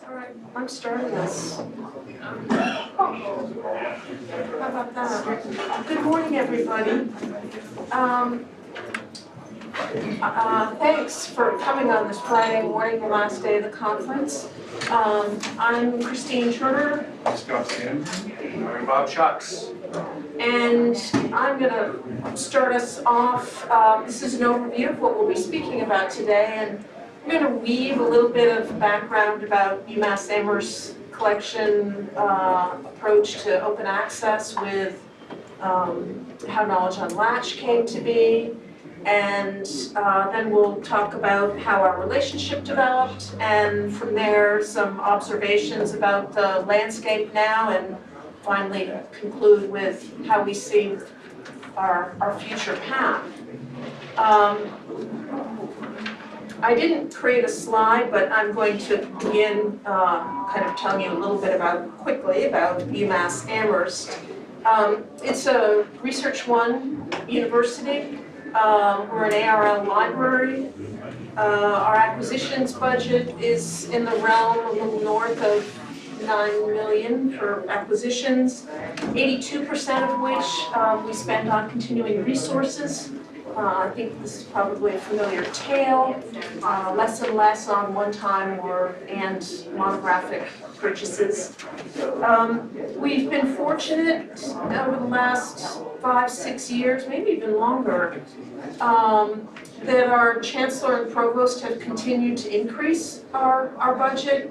All right, I'm starting this. How about that? Good morning, everybody. Thanks for coming on this Friday morning, the last day of the conference. I'm Christine Turner. I'm Bob Chucks. And I'm going to start us off. This is an overview of what we'll be speaking about today, and I'm going to weave a little bit of background about UMass Amherst collection approach to open access with how Knowledge Unlatched came to be, and then we'll talk about how our relationship developed, and from there some observations about the landscape now, and finally conclude with how we see our future path. I didn't create a slide, but I'm going to begin kind of telling you a little bit quickly about UMass Amherst. It's a Research One university. We're an ARL library. Our acquisitions budget is in the realm a little north of $9 million for acquisitions, 82% of which we spend on continuing resources. I think this is probably a familiar tale, less and less on one-time and monographic purchases. We've been fortunate over the last 5-6 years, maybe even longer, that our chancellor and provost have continued to increase our budget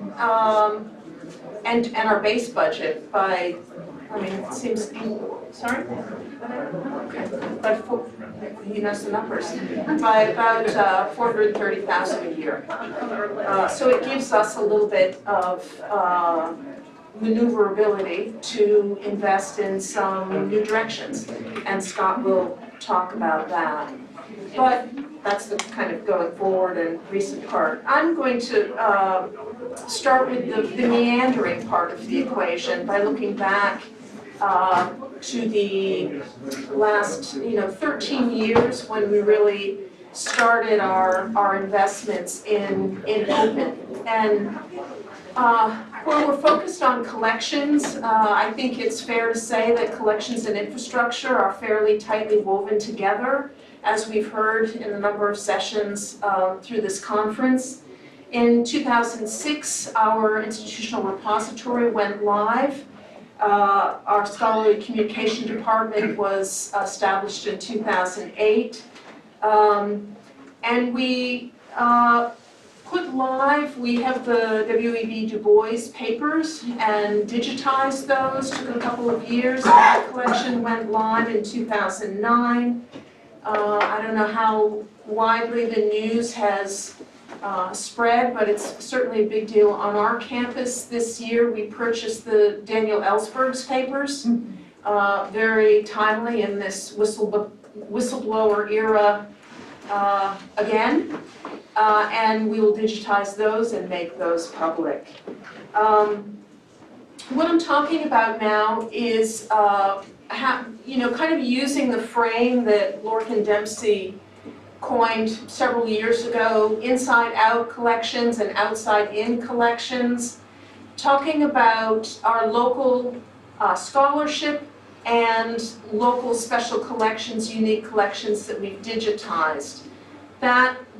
and our base budget by, I mean, it seems, sorry? Okay. He knows the numbers. By about 430,000 a year. So it gives us a little bit of maneuverability to invest in some new directions, and Scott will talk about that. But that's the kind of going forward and recent part. I'm going to start with the meandering part of the equation by looking back to the last 13 years when we really started our investments in open. And where we're focused on collections, I think it's fair to say that collections and infrastructure are fairly tightly woven together, as we've heard in a number of sessions through this conference. In 2006, our institutional repository went live. Our scholarly communication department was established in 2008. And we put live, we have the W.E.B. Du Bois papers and digitized those, took a couple of years. The collection went live in 2009. I don't know how widely the news has spread, but it's certainly a big deal on our campus. This year we purchased the Daniel Ellsberg's papers, very timely in this whistleblower era again, and we will digitize those and make those public. What I'm talking about now is kind of using the frame that Lorcan Dempsey coined several years ago, inside-out collections and outside-in collections, talking about our local scholarship and local special collections, unique collections that we've digitized.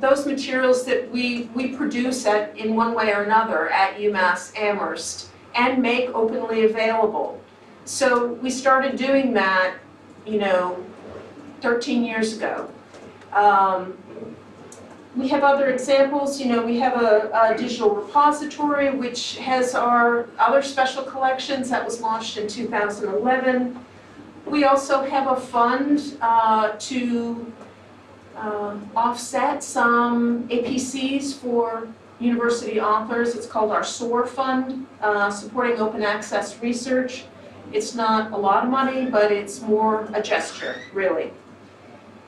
Those materials that we produce in one way or another at UMass Amherst and make openly available. So we started doing that, 13 years ago. We have other examples. We have a digital repository which has our other special collections that was launched in 2011. We also have a fund to offset some APCs for university authors. It's called our SOAR Fund, supporting open access research. It's not a lot of money, but it's more a gesture, really.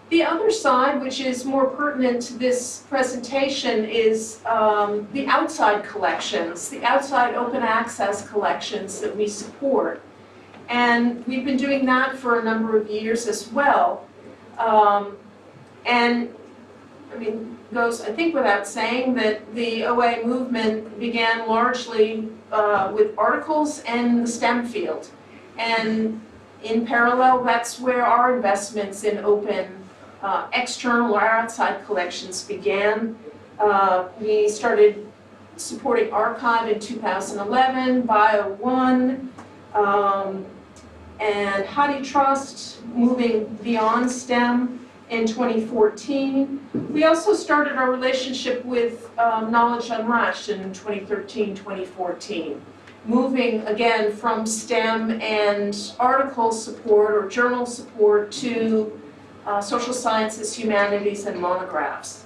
The other side, which is more pertinent to this presentation, is the outside collections, the outside open access collections that we support. And we've been doing that for a number of years as well. And goes, I think, without saying that the OA movement began largely with articles and the STEM field. And in parallel, that's where our investments in open external or outside collections began. We started supporting Archive in 2011, Bio 1, and HoneyTrust, moving beyond STEM in 2014. We also started our relationship with Knowledge Unlatched in 2013, 2014, moving again from STEM and article support or journal support to social sciences, humanities, and monographs.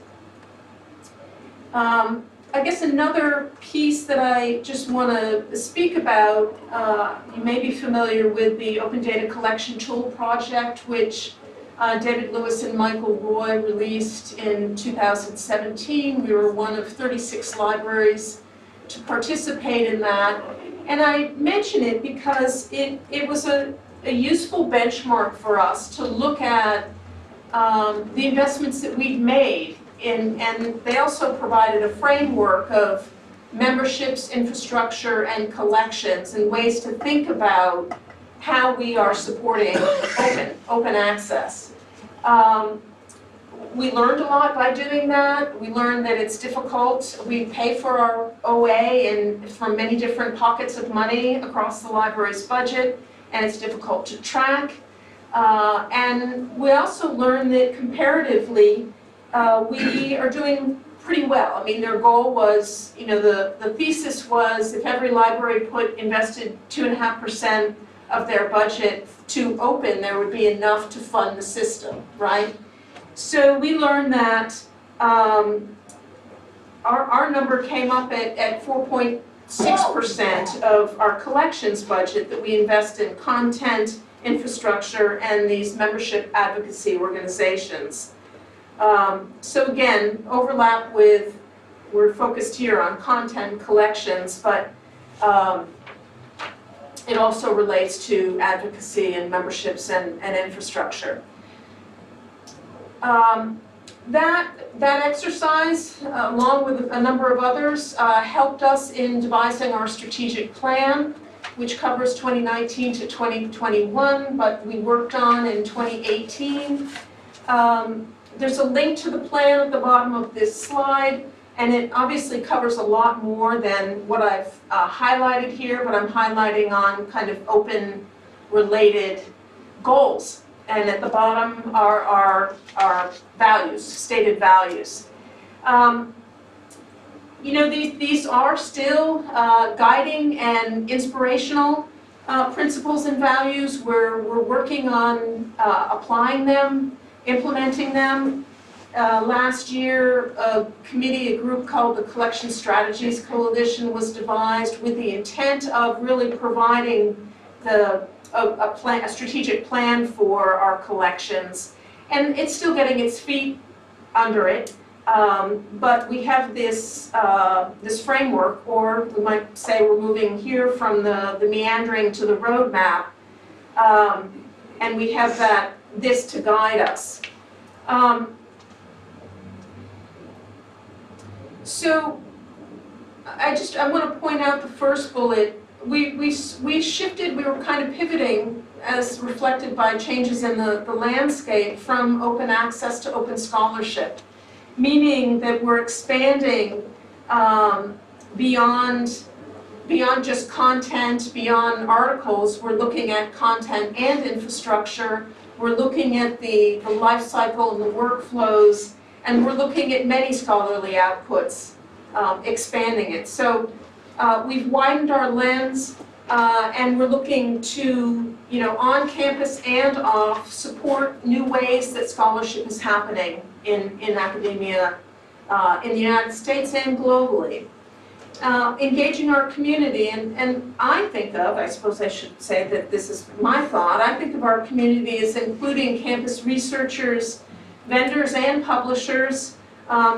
I guess another piece that I just want to speak about, you may be familiar with the Open Data Collection Tool Project, which David Lewis and Michael Roy released in 2017. We were one of 36 libraries to participate in that. And I mention it because it was a useful benchmark for us to look at the investments that we've made. And they also provided a framework of memberships, infrastructure, and collections, and ways to think about how we are supporting open access. We learned a lot by doing that. We learned that it's difficult. We pay for our OA and from many different pockets of money across the library's budget, and it's difficult to track. And we also learned that comparatively, we are doing pretty well. I mean, their goal was, the thesis was if every library invested 2.5% of their budget to open, there would be enough to fund the system, right? So we learned that our number came up at 4.6% of our collections budget that we invest in content, infrastructure, and these membership advocacy organizations. So again, overlap with, we're focused here on content collections, but it also relates to advocacy and memberships and infrastructure. That exercise, along with a number of others, helped us in devising our strategic plan, which covers 2019 to 2021, but we worked on in 2018. There's a link to the plan at the bottom of this slide, and it obviously covers a lot more than what I've highlighted here, but I'm highlighting on kind of open-related goals. And at the bottom are our values, stated values. These are still guiding and inspirational principles and values. We're working on applying them, implementing them. Last year, a group called the Collection Strategies Coalition was devised with the intent of really providing a strategic plan for our collections. And it's still getting its feet under it, but we have this framework, or we might say we're moving here from the meandering to the roadmap, and we have this to guide us. So I want to point out the first bullet. We shifted, we were kind of pivoting as reflected by changes in the landscape from open access to open scholarship, meaning that we're expanding beyond just content, beyond articles. We're looking at content and infrastructure. We're looking at the life cycle and the workflows, and we're looking at many scholarly outputs, expanding it. So we've widened our lens, and we're looking to, on campus and off, support new ways that scholarship is happening in academia in the United States and globally. Engaging our community, and I suppose I should say that this is my thought, I think of our community as including campus researchers, vendors and publishers,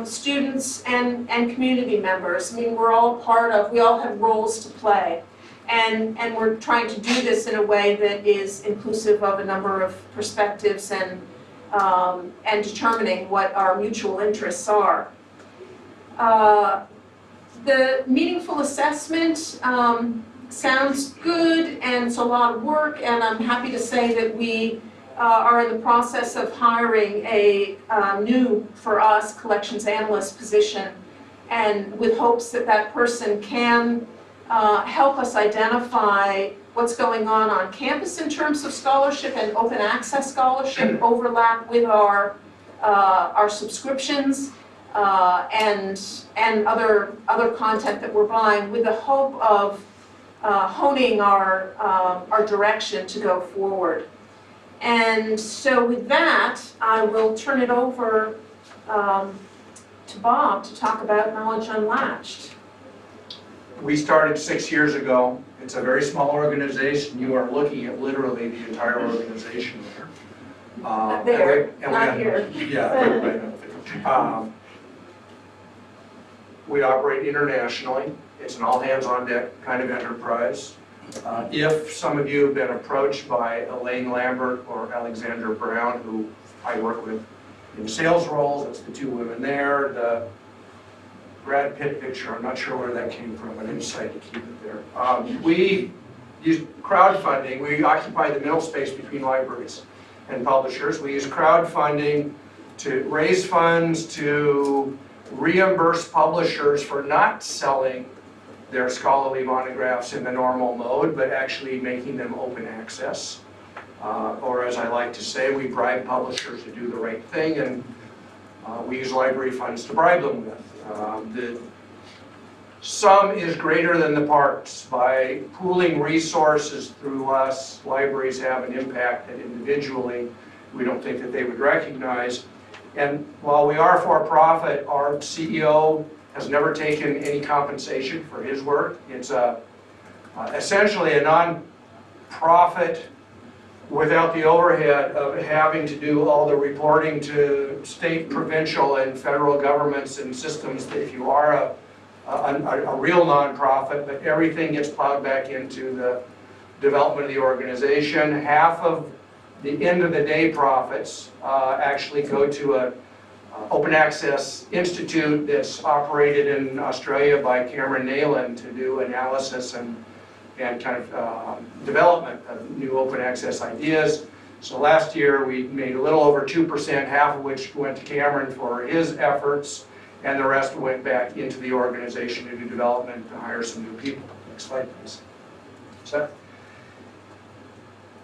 students and community members. I mean, we all have roles to play. And we're trying to do this in a way that is inclusive of a number of perspectives and and determining what our mutual interests are. The meaningful assessment sounds good, and it's a lot of work, and I'm happy to say that we are in the process of hiring a new, for us, collections analyst position, and with hopes that that person can help us identify what's going on campus in terms of scholarship and open access scholarship, overlap with our subscriptions, and other content that we're buying, with the hope of honing our direction to go forward. And so with that, I will turn it over to Bob to talk about Knowledge Unlatched. We started 6 years ago. It's a very small organization. You are looking at literally the entire organization there. There, and not here. Yeah. Right. We operate internationally. It's an all-hands-on-deck kind of enterprise. If some of you have been approached by Elaine Lambert or Alexander Brown, who I work with in sales roles, it's the two women there. The Brad Pitt picture, I'm not sure where that came from, but I decided to keep it there. We use crowdfunding. We occupy the middle space between libraries and publishers. We use crowdfunding to raise funds to reimburse publishers for not selling their scholarly monographs in the normal mode, but actually making them open access. Or as I like to say, we bribe publishers to do the right thing, and we use library funds to bribe them with. The sum is greater than the parts. By pooling resources through us, libraries have an impact that individually we don't think that they would recognize. And while we are for-profit, our CEO has never taken any compensation for his work. It's essentially a non-profit without the overhead of having to do all the reporting to state, provincial, and federal governments and systems. That if you are a real nonprofit, but everything gets plowed back into the development of the organization. Half of the end of the day profits actually go to a open access institute that's operated in Australia by Cameron Nayland to do analysis and kind of development of new open access ideas. So last year we made a little over 2%, half of which went to Cameron for his efforts, and the rest went back into the organization to do development, to hire some new people. Next slide, please. So,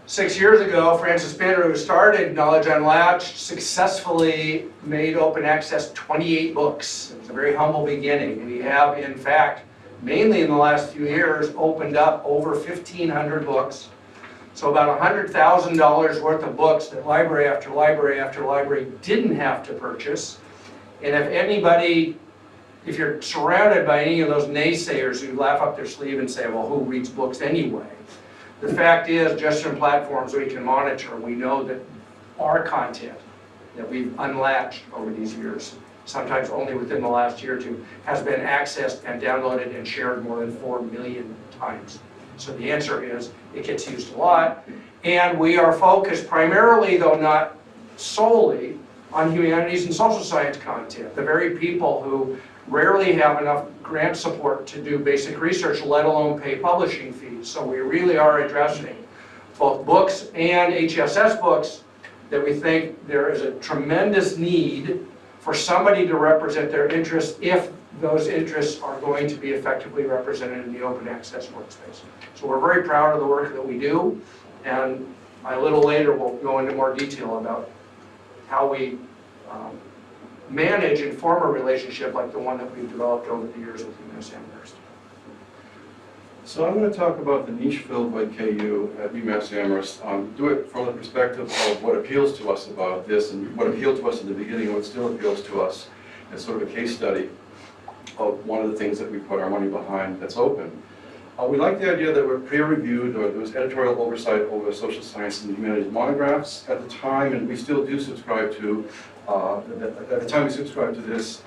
6 years ago, Francis Bender, who started Knowledge Unlatched, successfully made open access 28 books. It was a very humble beginning. We have, in fact, mainly in the last few years, opened up over 1,500 books. So about $100,000 worth of books that library after library after library didn't have to purchase. And if anybody, if you're surrounded by any of those naysayers who laugh up their sleeve and say, well, who reads books anyway? The fact is, just from platforms we can monitor, we know that our content that we've unlatched over these years, sometimes only within the last year or two, has been accessed and downloaded and shared more than 4 million times. So the answer is, it gets used a lot. And we are focused primarily, though not solely, on humanities and social science content. The very people who rarely have enough grant support to do basic research, let alone pay publishing fees. So we really are addressing both books and HSS books that we think there is a tremendous need for somebody to represent their interests if those interests are going to be effectively represented in the open access workspace. So we're very proud of the work that we do, and a little later we'll go into more detail about how we manage and form a relationship like the one that we've developed over the years with UMass Amherst. So I'm going to talk about the niche filled by KU at UMass Amherst. Do it from the perspective of what appeals to us about this and what appealed to us in the beginning and what still appeals to us as sort of a case study of one of the things that we put our money behind that's open. We like the idea that we're peer-reviewed, or there was editorial oversight over social science and humanities monographs at the time, and we still do subscribe to, at the time we subscribed to this,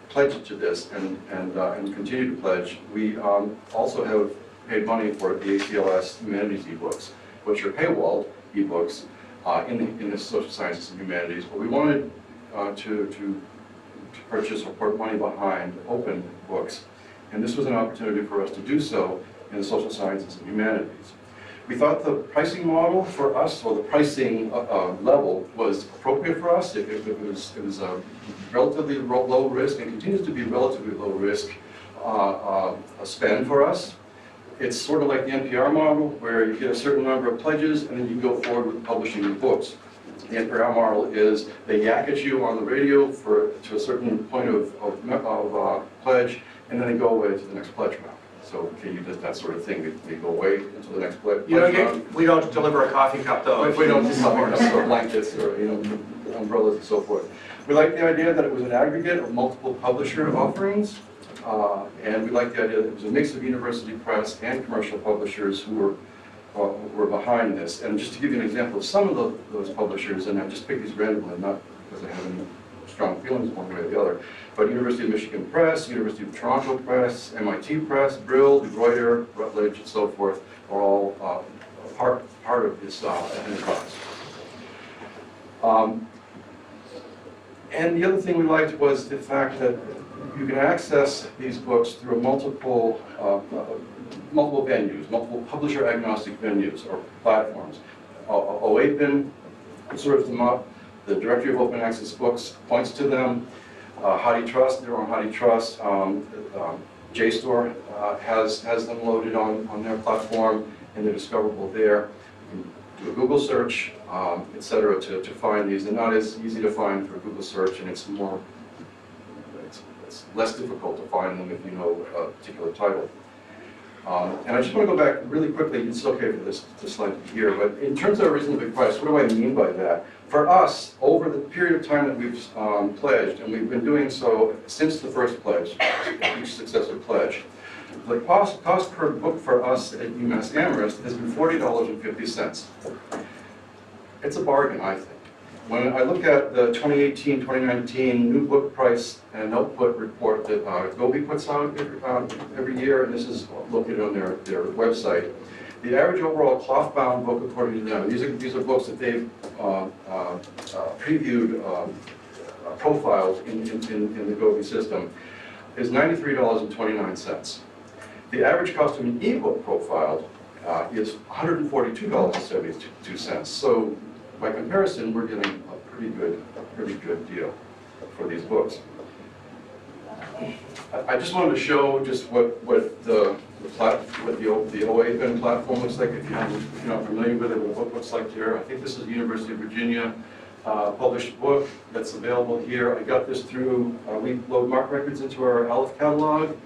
pledged to this, and continue to pledge. We also have paid money for the ACLS humanities ebooks, which are paywalled ebooks, in the social sciences and humanities, but we wanted to purchase or put money behind open books. And this was an opportunity for us to do so in the social sciences and humanities. We thought the pricing model for us, or the pricing level, was appropriate for us. It was a relatively low risk and continues to be relatively low risk a spend for us. It's sort of like the NPR model, where you get a certain number of pledges and then you go forward with publishing your books. The NPR model is they yak at you on the radio to a certain point of pledge, and then they go away to the next pledge round. So KU does that sort of thing. They go away until the next pledge round. We don't deliver a coffee cup though. We don't do something like or blankets or umbrellas and so forth. We like the idea that it was an aggregate of multiple publisher offerings. And we like the idea that it was a mix of university press and commercial publishers who were behind this. And just to give you an example of some of those publishers, and I just picked these randomly, not because I have any strong feelings one way or the other, but University of Michigan Press, University of Toronto Press, MIT Press, Brill, De Gruyter, Rutledge, and so forth are all part of this enterprise. And the other thing we liked was the fact that you can access these books through multiple venues, multiple publisher-agnostic venues or platforms. OAPN serves them up. The Directory of Open Access Books points to them. HathiTrust, they're on HathiTrust. JSTOR has them loaded on their platform, and they're discoverable there. You can do a Google search, etc., to find these. They're not as easy to find through a Google search, and it's less difficult to find them if you know a particular title. And I just want to go back really quickly. It's okay for this slide here, but in terms of reasonably priced, what do I mean by that? For us, over the period of time that we've pledged, and we've been doing so since the first pledge, each successive pledge, the cost per book for us at UMass Amherst has been $40.50. It's a bargain, I think. When I look at the 2018-2019 new book price and output report that Gobi puts out every year, and this is located on their website, the average overall cloth-bound book, according to them, these are books that they've previewed, profiled in the Gobi system, is $93.29. The average cost of an ebook profiled is $142.72. So by comparison, we're getting a pretty good deal for these books. I just wanted to show just what the OAPN platform looks like. If you're not familiar with it, what the book looks like here. I think this is the University of Virginia published book that's available here. I got this through, we load MARC records into our Aleph catalog,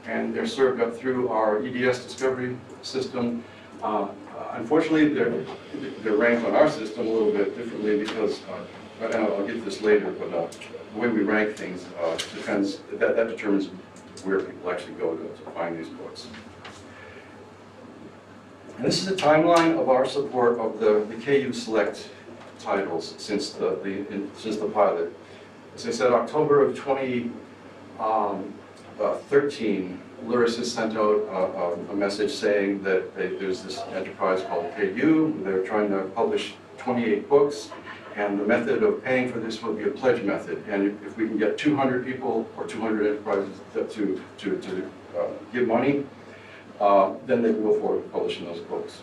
and they're served up through our EDS discovery system. Unfortunately, they're ranked on our system a little bit differently because, and I'll get to this later, but the way we rank things depends, that determines where people actually go to find these books. And this is a timeline of our support of the KU Select titles since the pilot. As I said, October of 2013, Lyrasis sent out a message saying that there's this enterprise called KU. They're trying to publish 28 books, and the method of paying for this will be a pledge method. And if we can get 200 people or 200 enterprises to give money, then they can go forward with publishing those books.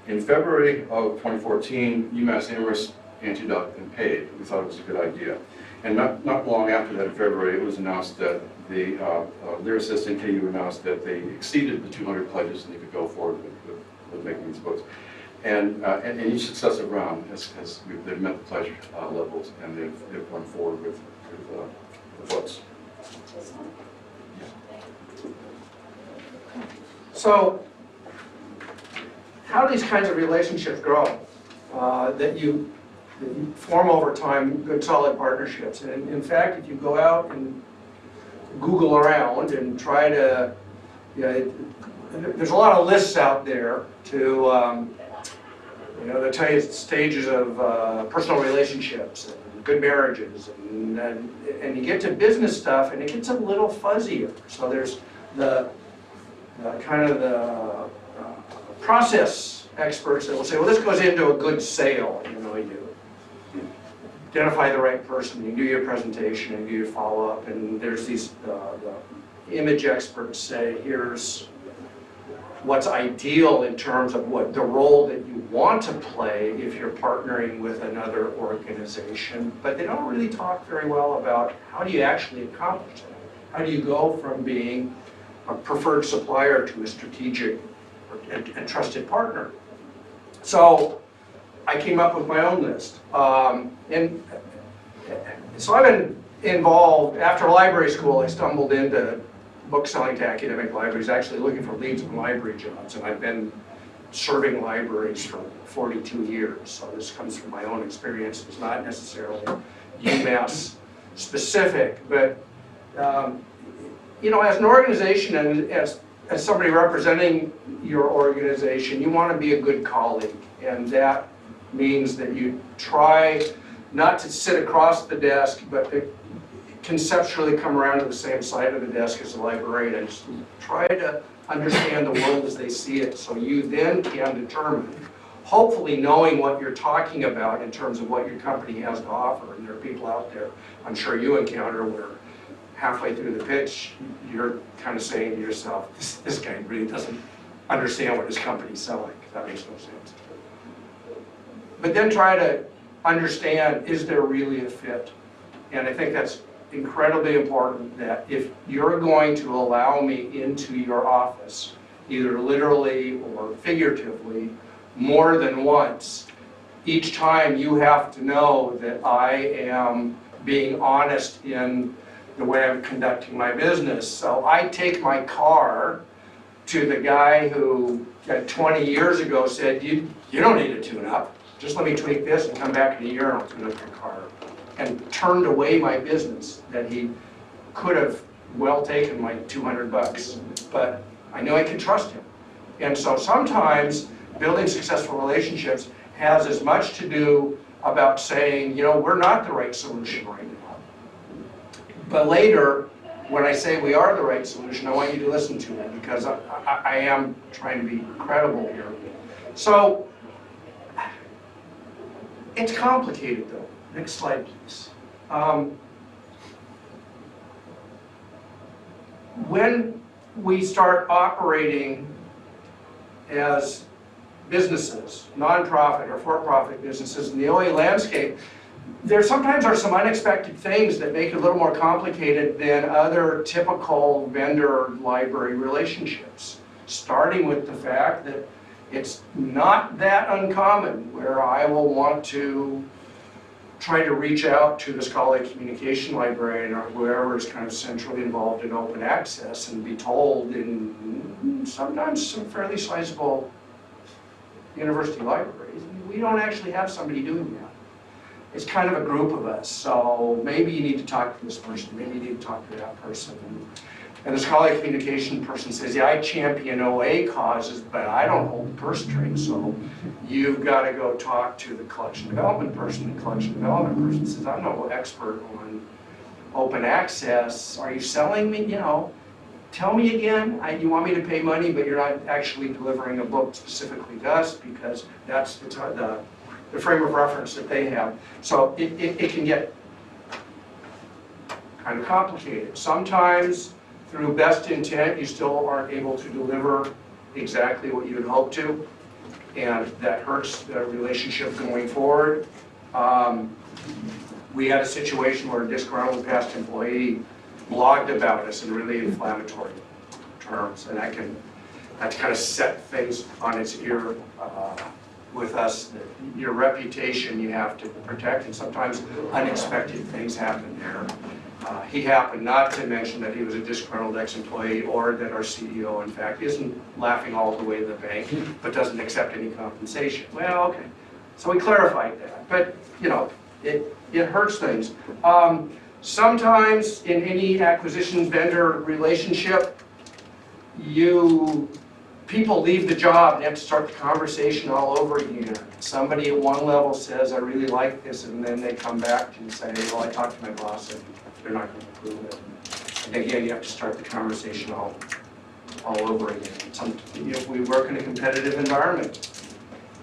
In February of 2014, UMass Amherst anteed up and paid. We thought it was a good idea. And not long after that, in February, it was announced that the Lyrasis and KU announced that they exceeded the 200 pledges and they could go forward with making these books. And each successive round they've met the pledge levels, and they've gone forward with the books. So, how do these kinds of relationships grow? That you form over time good solid partnerships. And in fact, if you go out and Google around and try to, there's a lot of lists out there to, that tell you stages of personal relationships and good marriages, and you get to business stuff and it gets a little fuzzier. So there's the kind of the process experts that will say, well, this goes into a good sale, you know, you identify the right person, you do your presentation, and do your follow-up, and there's these, the image experts say, here's what's ideal in terms of what the role that you want to play if you're partnering with another organization, but they don't really talk very well about how do you actually accomplish that? How do you go from being a preferred supplier to a strategic and trusted partner? So I came up with my own list. And so I've been involved, after library school, I stumbled into book selling to academic libraries, actually looking for leads on library jobs, and I've been serving libraries for 42 years, so this comes from my own experience. It's not necessarily UMass specific, but you know, as an organization and as somebody representing your organization, you want to be a good colleague, and that means that you try not to sit across the desk, but to conceptually come around to the same side of the desk as a librarian and just try to understand the world as they see it, so you then can determine, hopefully knowing what you're talking about in terms of what your company has to offer. And there are people out there, I'm sure you encounter, where halfway through the pitch, you're kind of saying to yourself, this guy really doesn't understand what his company's selling. That makes no sense. But then try to understand, is there really a fit? And I think that's incredibly important, that if you're going to allow me into your office, either literally or figuratively, more than once, each time you have to know that I am being honest in the way I'm conducting my business. So I take my car to the guy who 20 years ago said, you don't need a tune-up, just let me tweak this and come back in a year and I'll tune up your car. And turned away my business that he could have well taken my $200, but I knew I could trust him. And so sometimes building successful relationships has as much to do about saying, you know, we're not the right solution right now. But later, when I say we are the right solution, I want you to listen to me, because I am trying to be credible here. So it's complicated though. Next slide, please. When we start operating as businesses, nonprofit or for-profit businesses in the OA landscape, there sometimes are some unexpected things that make it a little more complicated than other typical vendor-library relationships, starting with the fact that it's not that uncommon where I will want to try to reach out to the scholarly communication librarian or whoever is kind of centrally involved in open access and be told in sometimes some fairly sizable university libraries, we don't actually have somebody doing that. It's kind of a group of us, so maybe you need to talk to this person, maybe you need to talk to that person. And the scholarly communication person says, yeah, I champion OA causes, but I don't hold the purse strings, so you've got to go talk to the collection development person. The collection development person says, I'm no expert on open access. Are you selling me, you know, tell me again, you want me to pay money, but you're not actually delivering a book specifically to us, because that's the frame of reference that they have. So it can get kind of complicated. Sometimes, through best intent, you still aren't able to deliver exactly what you had hoped to, and that hurts the relationship going forward. We had a situation where a disgruntled past employee blogged about us in really inflammatory terms, and that kind of set things on its ear with us. That your reputation you have to protect, and sometimes unexpected things happen there. He happened not to mention that he was a disgruntled ex-employee, or that our CEO, in fact, isn't laughing all the way to the bank, but doesn't accept any compensation. Well, okay, so we clarified that, but you know, it hurts things. Sometimes in any acquisition vendor relationship, people leave the job and have to start the conversation all over again. Somebody at one level says, I really like this, and then they come back and say, well, I talked to my boss and they're not going to approve it. And again, you have to start the conversation all over again. We work in a competitive environment.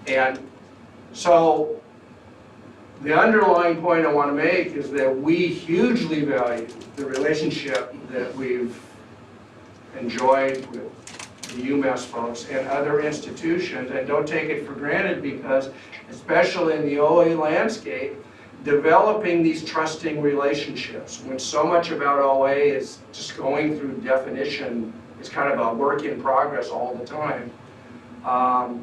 And so the underlying point I want to make is that we hugely value the relationship that we've enjoyed with the UMass folks and other institutions, and don't take it for granted, because especially in the OA landscape, developing these trusting relationships, when so much about OA is just going through definition, it's kind of a work in progress all the time.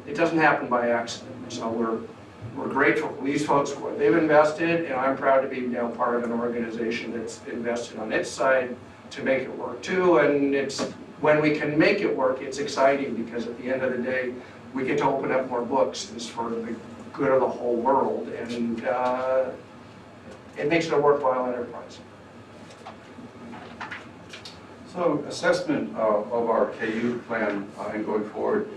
It doesn't happen by accident. So we're grateful for these folks for what they've invested, and I'm proud to be now part of an organization that's invested on its side to make it work too. And it's, when we can make it work, it's exciting, because at the end of the day, we get to open up more books. It's for the good of the whole world, and it makes it a worthwhile enterprise. So assessment of our KU plan and going forward.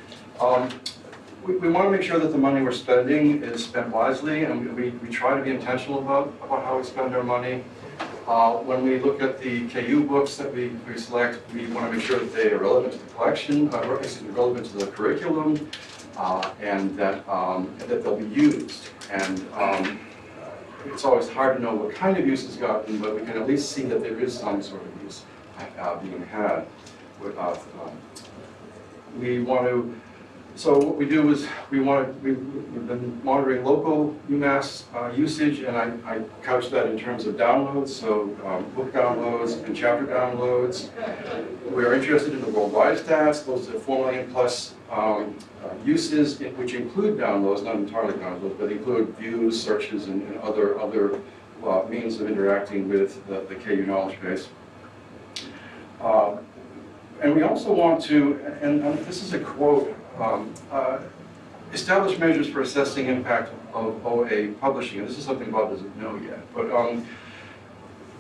We want to make sure that the money we're spending is spent wisely, and we try to be intentional about how we spend our money. When we look at the KU books that we select, we want to make sure that they are relevant to the collection, relevant to the curriculum, and that they'll be used. And it's always hard to know what kind of use is gotten, but we can at least see that there is some sort of use being had. We want to. So what we do is we've been monitoring local UMass usage, and I couch that in terms of downloads, so book downloads and chapter downloads. We are interested in the worldwide stats. Those are 4 million plus uses, which include downloads, not entirely downloads, but include views, searches, and other means of interacting with the KU knowledge base. And we also want to, and this is a quote, establish measures for assessing impact of OA publishing. And this is something Bob doesn't know yet, but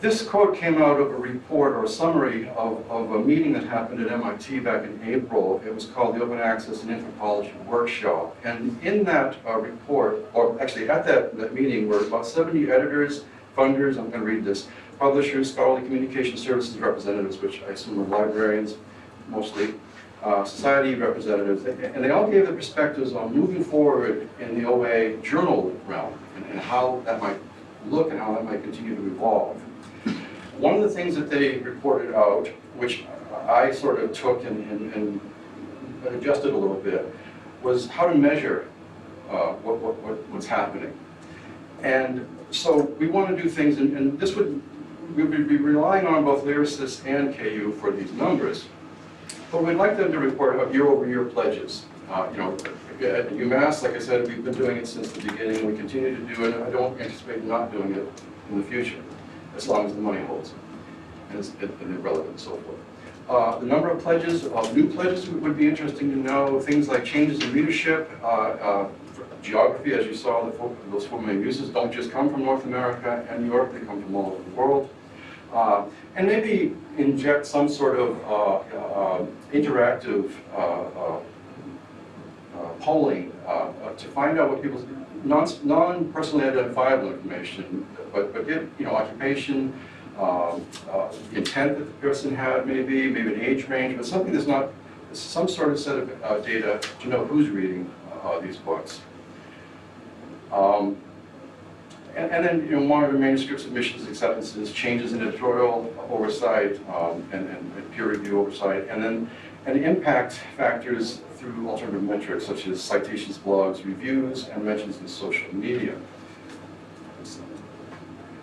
this quote came out of a report or a summary of a meeting that happened at MIT back in April. It was called the Open Access and Anthropology Workshop. And in that report, or actually at that meeting, were about 70 editors, funders, I'm going to read this, publishers, scholarly communication services representatives, which I assume are librarians mostly, society representatives, and they all gave their perspectives on moving forward in the OA journal realm and how that might look and how that might continue to evolve. One of the things that they reported out, which I sort of took and adjusted a little bit, was how to measure what's happening. And so we want to do things, and this we would be relying on both Lyrasis and KU for these numbers. But we'd like them to report out year-over-year pledges. At UMass, like I said, we've been doing it since the beginning. We continue to do it. I don't anticipate not doing it in the future, as long as the money holds and it's relevant and so forth. The number of pledges, new pledges would be interesting to know. Things like changes in readership, geography, as you saw, those 4 million uses don't just come from North America and Europe, they come from all over the world. And maybe inject some sort of interactive polling to find out what people's non-personally identifiable information, but get occupation, intent that the person had, maybe an age range, but something that's not some sort of set of data to know who's reading these books. And then monitor manuscript submissions, acceptances, changes in editorial oversight, and peer review oversight, and impact factors through alternative metrics such as citations, blogs, reviews, and mentions in social media.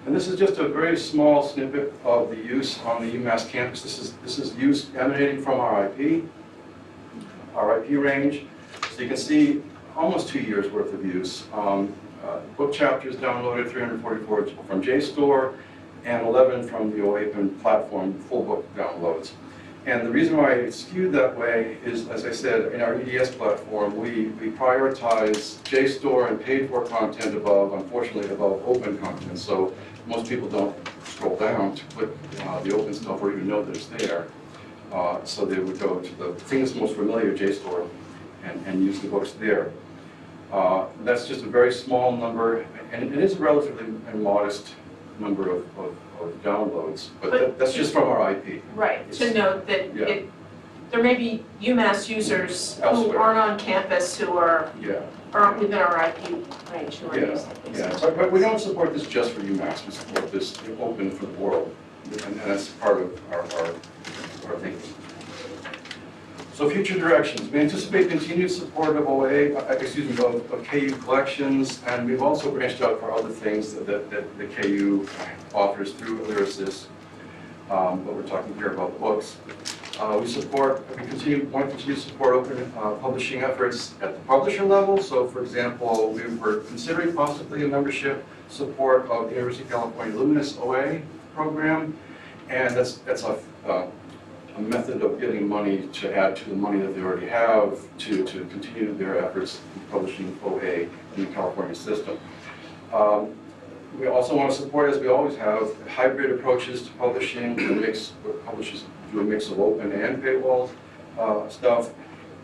And this is just a very small snippet of the use on the UMass campus. This is use emanating from our IP range. So you can see almost 2 years worth of use. Book chapters downloaded, 344 from JSTOR, and 11 from the OAPN platform, full book downloads. And the reason why it's skewed that way is, as I said, in our EDS platform, we prioritize JSTOR and paid for content unfortunately, above open content. So most people don't scroll down to click the open stuff or even know that it's there. So they would go to the thing that's most familiar, JSTOR, and use the books there. That's just a very small number, and it is a relatively modest number of downloads, but that's just from our IP. Right, to note that Yeah. there may be UMass users who Elsewhere. aren't on campus who Yeah, aren't within our IP range who are yeah, using these. yeah. But we don't support this just for UMass, we support this open for the world. And that's part of our thinking. So future directions, we anticipate continued support of of KU collections, and we've also branched out for other things that the KU offers through Lyrasis, but we're talking here about books. We want to continue to support open publishing efforts at the publisher level. So for example, we were considering possibly a membership support of the University of California Luminous OA program, and that's a method of getting money to add to the money that they already have to continue their efforts in publishing OA in the California system. We also want to support, as we always have, hybrid approaches to publishing, where publishers do a mix of open and paywall stuff.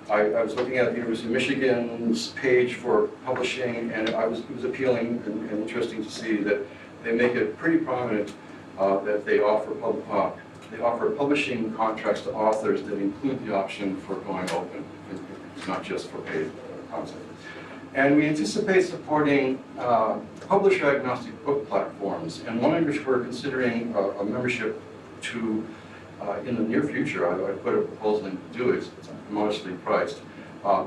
I was looking at the University of Michigan's page for publishing, and it was appealing and interesting to see that they make it pretty prominent that they offer publishing contracts to authors that include the option for going open. It's not just for paid content. And we anticipate supporting publisher-agnostic book platforms, and one in which we're considering a membership to in the near future. I put a proposal in to do it. It's modestly priced.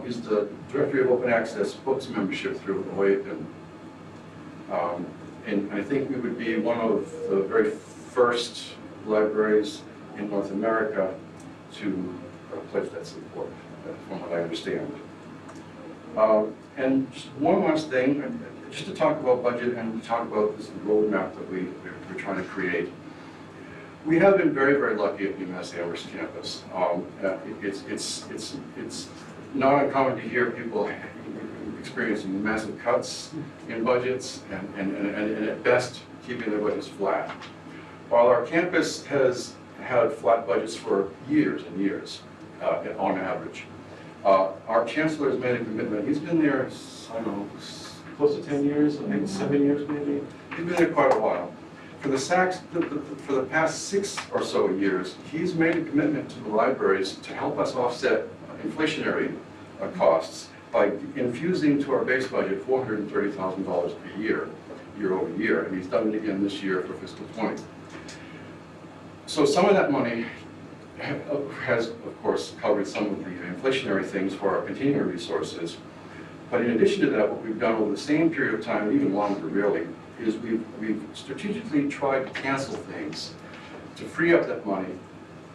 Is the Directory of Open Access Books membership through OAPN. And I think we would be one of the very first libraries in North America to pledge that support, from what I understand. And just one last thing, just to talk about budget and to talk about this roadmap that we're trying to create. We have been very, very lucky at UMass Amherst campus. It's not uncommon to hear people experiencing massive cuts in budgets and at best keeping their budgets flat. While our campus has had flat budgets for years and years on average, our chancellor has made a commitment. He's been there, I don't know, close to 10 years, I think 7 years maybe. He's been there quite a while. For the past 6 or so years, he's made a commitment to the libraries to help us offset inflationary costs by infusing to our base budget $430,000 a year, year over year, and he's done it again this year for fiscal 20. So some of that money has, of course, covered some of the inflationary things for our continuing resources. But in addition to that, what we've done over the same period of time, even longer really, is we've strategically tried to cancel things to free up that money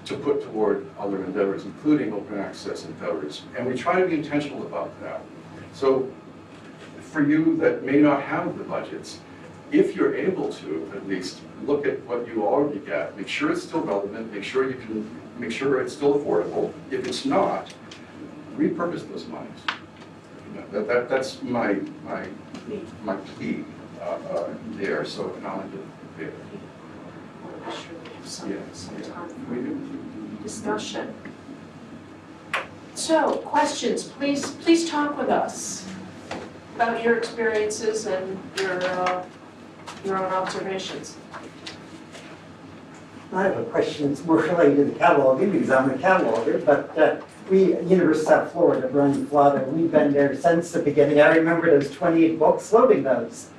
to put toward other endeavors, including open access endeavors. And we try to be intentional about that. So for you that may not have the budgets, if you're able to at least look at what you already get, make sure it's still relevant, make sure it's still affordable. If it's not, repurpose those monies. That's my plea there. So now there. I'm sure we have some time We do. for discussion. So, questions, please talk with us about your experiences and your own observations. I have a question that's more related to the cataloging because I'm a cataloger, but we, University of South Florida, running Florida, we've been there since the beginning. I remember those 28 books, loading those.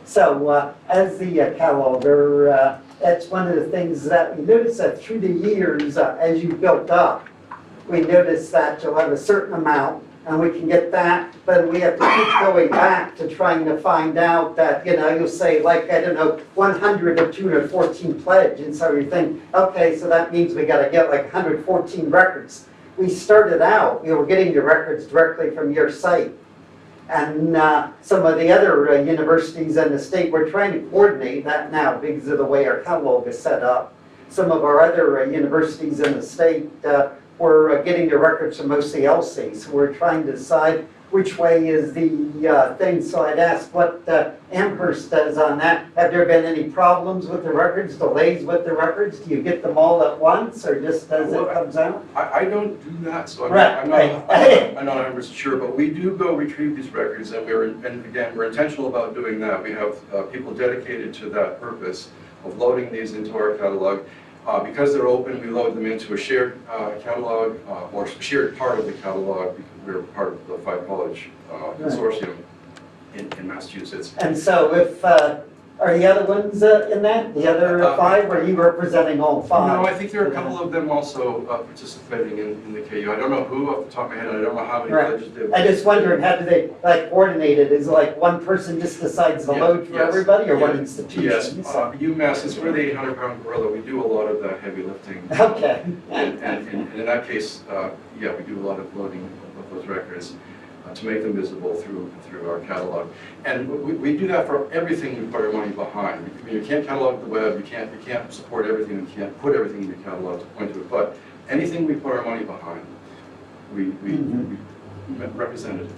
So as the cataloger, that's one of the things that we noticed that through the years, as you built up, we noticed that you'll have a certain amount and we can get that, but we have to keep going back to trying to find out that, you'll say like, I don't know, 100 or 214 pledge, and so you think, okay, so that means we gotta get like 114 records. We started out, we were getting the records directly from your site. And some of the other universities in the state, we're trying to coordinate that now because of the way our catalog is set up. Some of our other universities in the state, we're getting the records from mostly LC, so we're trying to decide which way is the thing. So I'd ask what Amherst does on that. Have there been any problems with the records, delays with the records? Do you get them all at once, or just as it comes out? I don't do that, so I'm not 100% sure, but we do go retrieve these records, and we're intentional about doing that. We have people dedicated to that purpose of loading these into our catalog. Because they're open, we load them into a shared catalog or shared part of the catalog because we're part of the 5-college consortium in Massachusetts. And so if, are the other ones in that? The other 5, or are you representing all 5? No, I think there are a couple of them also participating in the KU. I don't know who off the top of my head, I don't know how many Right. colleges did. I just wondering, how do they like coordinate it? Is it like one person just decides the load for Yes. everybody, or one Yes. institution? Yes, UMass, since we're the 800-pound gorilla, we do a lot of the heavy lifting. Okay. And in that case, yeah, we do a lot of loading of those records to make them visible through our catalog. And we do that for everything we put our money behind. I mean, you can't catalog the web, you can't support everything, you can't put everything in your catalog to point to it, but anything we put our money behind, we represented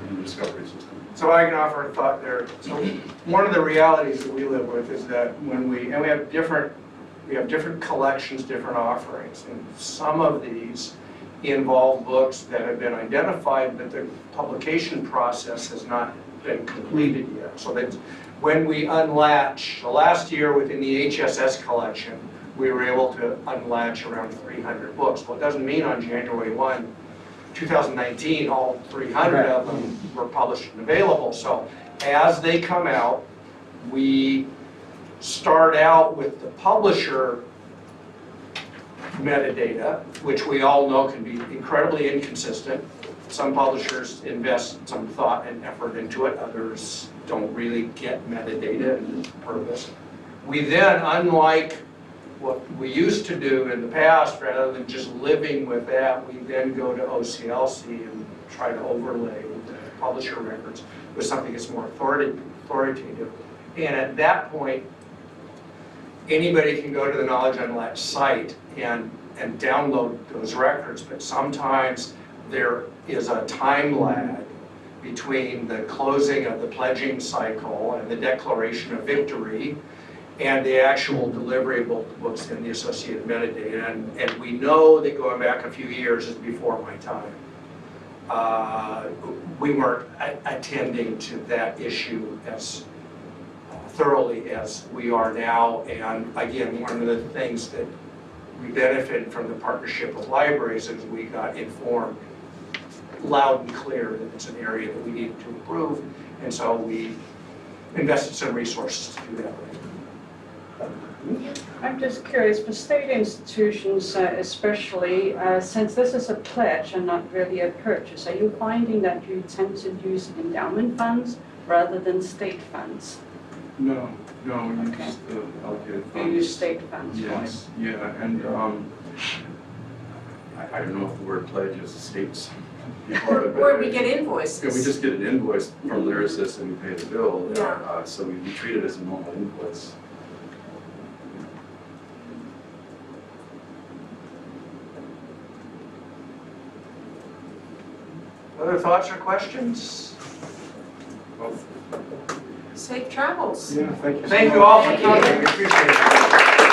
in the discovery system. So I can offer a thought there. So one of the realities that we live with is that when we have different collections, different offerings, and some of these involve books that have been identified, but the publication process has not been completed yet. So that when we unlatch, so last year within the HSS collection, we were able to unlatch around 300 books. Well, it doesn't mean on January 1, 2019, all 300 of them were published and available. So as they come out, we start out with the publisher metadata, which we all know can be incredibly inconsistent. Some publishers invest some thought and effort into it, others don't really get metadata and the purpose. We then, unlike what we used to do in the past, rather than just living with that, we then go to OCLC and try to overlay the publisher records with something that's more authoritative. And at that point, anybody can go to the Knowledge Unlatched site and download those records, but sometimes there is a time lag between the closing of the pledging cycle and the declaration of victory and the actual delivery of both books and the associated metadata. And we know that going back a few years is before my time. We weren't attending to that issue as thoroughly as we are now. And again, one of the things that we benefited from the partnership with libraries is we got informed loud and clear that it's an area that we needed to improve. And so we invested some resources to do that. I'm just curious, for state institutions especially, since this is a pledge and not really a purchase, are you finding that you tend to use endowment funds rather than state funds? No, you Okay. use the allocated You funds. use state funds for it? Yes, yeah, and I don't know if the word pledge is a state's. Or we get invoices. Yeah, we just get an invoice from Lyricist and we pay the bill. Yeah. So we treat it as a normal invoice. Other thoughts or questions? Well, Safe travels. yeah, thank you. Thank you all for coming, we appreciate it.